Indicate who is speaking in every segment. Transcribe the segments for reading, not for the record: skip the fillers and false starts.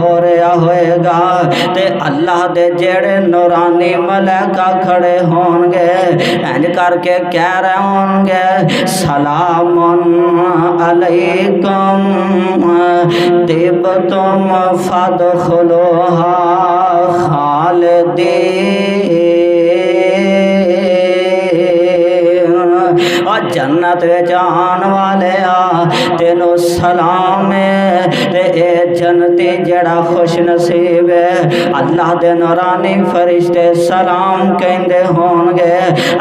Speaker 1: हो रहा होएगा ते अल्लाह दे जेड़े नूरानी मलैका खड़े होंगे इंज करके कह रहे होंगे सलामुन अलैकुम तिबतुम फदखुलूहा खालिदीन। और जन्नत विच आन वाले तेनों सलाम है ते ए जन्नती जेड़ा खुश नसीब है अल्लाह दे नूरानी फरिश्ते सलाम कहंदे होणगे।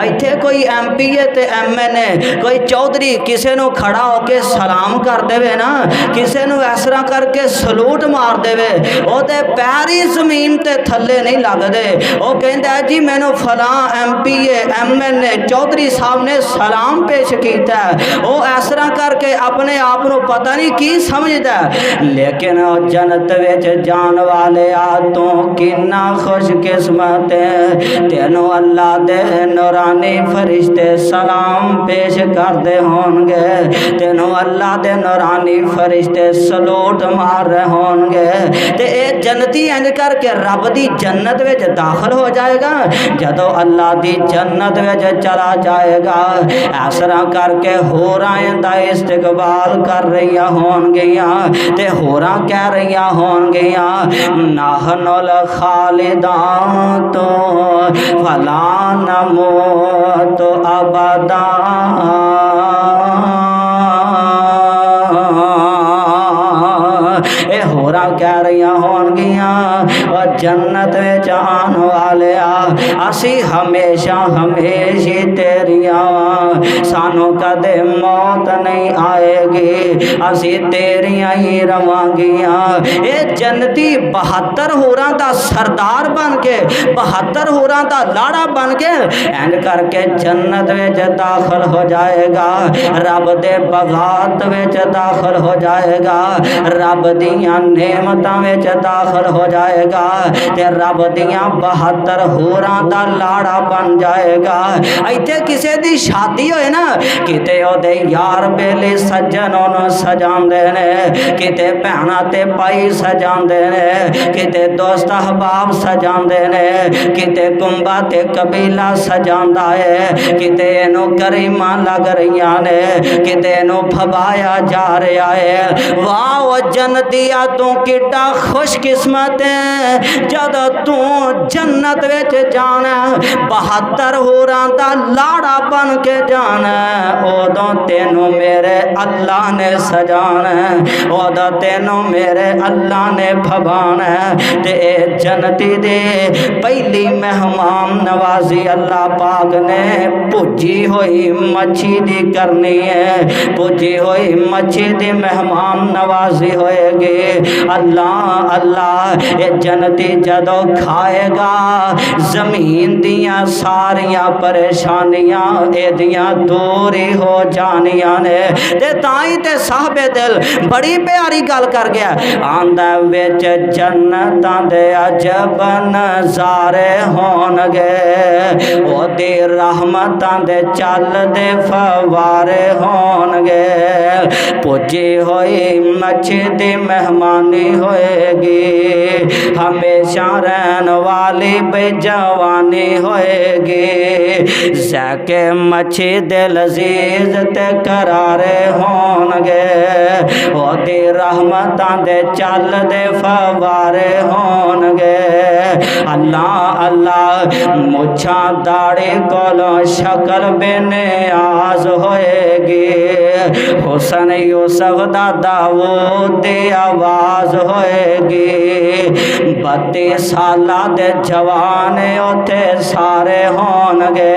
Speaker 1: इत्थे कोई MP है ते MN कोई चौधरी किसे नूं खड़ा होके सलाम कर देवे ना, किसे नूं इस तरह करके सलूट मार देवे ओदे पैर ही जमीन ते थल्ले नहीं लगदे। ओ कहंदा है जी मैनू फलां MP MN चौधरी साहब ने सलाम पेश किया है। वो इस तरह करके अपने आप को पता नहीं की समझदा, लेकिन जन्नत विच जान वाले तू किन्ना खुशकिस्मत है, तेनों अल्लाह दे नूरानी फरिश्ते सलाम पेश करते होंगे, तेनों अल्लाह दे नूरानी फरिश्ते सलूट मार रहे होंगे। ते ए जन्नती इंज करके रब दी जन्नत विच दाखिल हो जाएगा। जदों अल्लाह दी जन्नत विच चला जाएगा इस तरह करके होरां दा इस्तकबाल कर रही होणगियां ते होरां कह रही होणगियां नाहनुल खालिदान तो फला नमूत अबदा। ए होरा कह रही होणगियां और जन्नत विच आन वाले असी हमेशा हमेशी तेरियां सानू कदे मौत नहीं आएगी, असी तेरियां ही रवांगियां। ये जन्नती 72 होरां दा सरदार बन के 72 होरां दा लाड़ा बन के इंज करके जन्नत विच दाखिल हो जाएगा, रब दे बगात विच दाखिल हो जाएगा, रब दियां नेमतां विच दाखिल हो जाएगा ते रब दियां 72 होरां दा लाड़ा बन जाएगा। इत्थे किसे दी शादी होए ना किते ओदे यार बेली सज्जन ओनू सजांदे ने, किते भैणां ते भाई सजांदे ने, किते दोस्त अहबाब सजांदे ने, किते कुंबा ते कबीला सजांदा है, किते इनू करीमा लग रहीआं ने, किते इनू फबाया जा रहा है। वाह ओ जन्नतिया तू किड्डा खुशकिस्मत है जदों तू जन्नत विच जाना 72 होरां दा लाड़ा बन के जाना, उदों तेनू मेरे अल्लाह ने सजाना, उदों तेनू मेरे अल्लाह ने फबाना। ते जन्नती दे पहली मेहमान नवाजी अल्लाह पाक ने भुजी हुई मच्छी दी करनी है, भुजी हुई मच्छी दी मेहमान नवाजी होएगी। अल्लाह अल्लाह ये जन्नती जदों खाएगा जमीन दियां सारियां परेशानियां एदियां दूर ही हो जानियां ने। ते ताई ते साहबे दिल बड़ी प्यारी गल कर गया, आंदा विच जन्नतां दे अजब नज़ारे होणगे, ओदी रहमतां दे चलदे फवारे होणगे, पुजी होई मच्छी दी मेहमानी होएगी, हमेशा रहन वाली बेजवानी होएगी, जैके मच्छी दे लजीज ते करारे होणगे, ओदी रहमतां दे चलदे फवारे होणगे। अल्लाह अल्लाह मुछां दाढ़ी कोलों शक्ल बेनियाज होएगी, हुसन यूसुफ दा दाऊद दी आवाज होएगी, 32 साला दे जवान उथे सारे होणगे,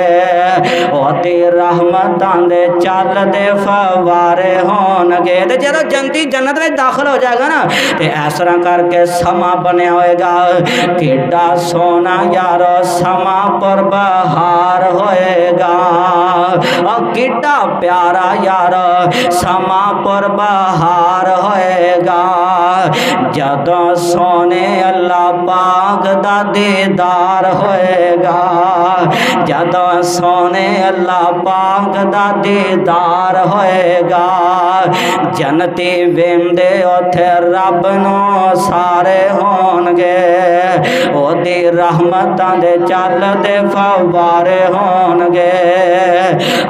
Speaker 1: ओदी रहमतां दे चलदे फवारे होणगे। ते जदों जन्नती जन्नत में दाखिल हो जाएगा ना ते इस तरह करके समा बनया होएगा, किड्डा सोना यारो समा पर बहार होएगा, और किड्डा प्यारा यारो समा पर बहार होएगा जदों सोने अल्लाह पाक दा दीदार होएगा जदों सोने अल्लाह पाक दा दीदार होएगा जन्नती वेंदे उथे रब नू सारे होणगे ओदी रहमतां दे चलदे फवारे होणगे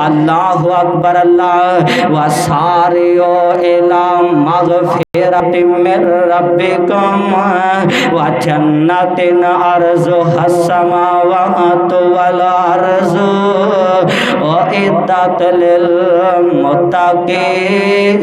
Speaker 1: अल्लाहु अकबर अल्लाह व सारियो इला मगफिरतिम मिर रब्बिकुम व जन्नतिन अर्जुहा समावातु वल अर्जु उइद्दत लिल मुत्तकीन